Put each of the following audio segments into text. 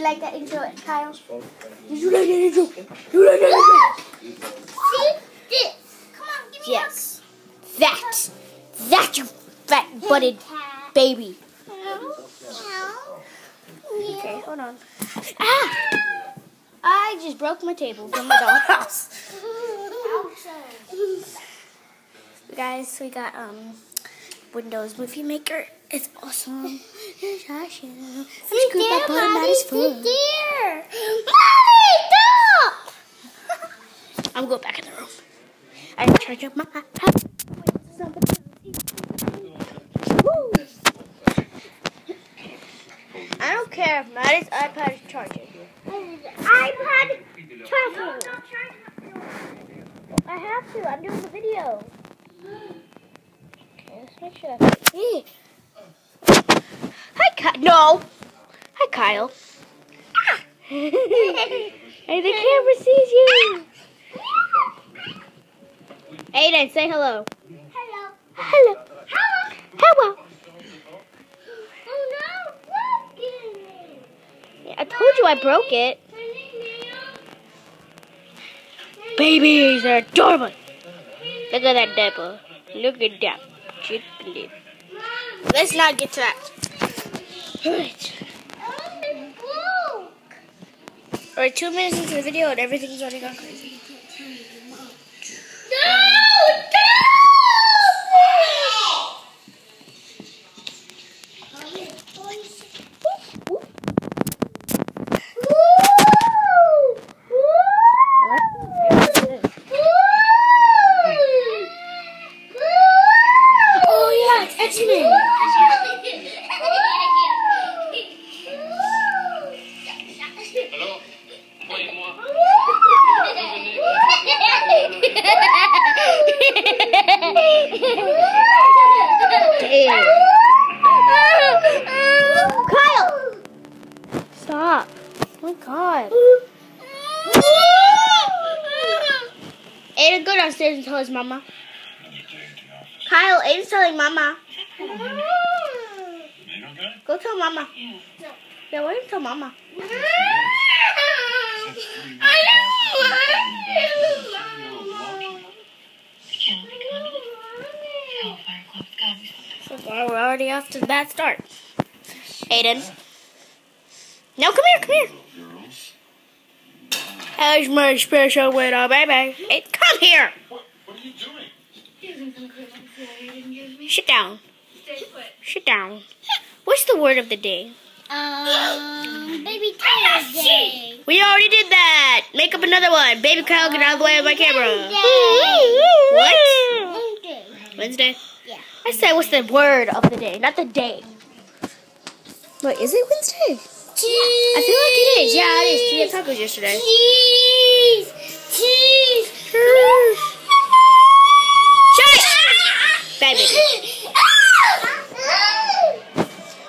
like that intro, Kyle? Did you like that intro? You like that intro? See? This. Come on, give me Yes. That you fat-butted baby. Okay, hold on. Ah! I just broke my table from the dollhouse. Guys, we got Windows Movie Maker. It's awesome. I'm just good at bottom that is fun. I'm going back in the room. I gotta charge up my iPad. I don't care if Maddie's iPad is charging. iPad charging. I have to. I'm doing the video. Okay, let's make sure that's it. Hi, Kyle. No. Hi, Kyle. Ah. Hey, the camera sees you. Aiden, say hello. Hello. Hello. Hello. Hello. Oh no, broken it. Yeah, I told you I broke it. Babies are adorable. Look at that diaper. Look at that. Chicken. Let's not get to that. Alright, 2 minutes into the video and everything's already gone crazy. Oh yeah, it's X-Men. Alors, toi et moi, Kyle! Stop. Oh my god. Aiden, go downstairs and tell his mama. Kyle, Aiden's telling mama. Go tell mama. Yeah, why don't you tell mama? So far, we're already off to the bad start. Aiden. No, come here. How's my special widow, baby? Hey, come here. what are you doing? Sit down. Sit down. What's the word of the day? Baby Kyle's day. We already did that. Make up another one. Baby Kyle, get out of the way of my camera. What? Wednesday? Yeah. I said what's the word of the day, not the day. Wait, is it Wednesday? Cheese. I feel like it is. Yeah, it is. We had tacos yesterday. Cheese. Cheese. Shut it! Bad baby.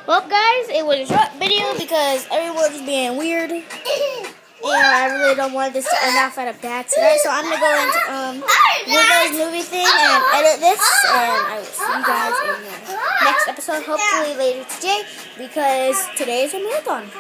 Well, guys, it was a short video because everyone was being weird. And I really don't want this to end off at a bad tonight. So I'm going to go into Windows Movie thing and edit this. And I will see you guys in the next episode, hopefully later today, because today is a marathon.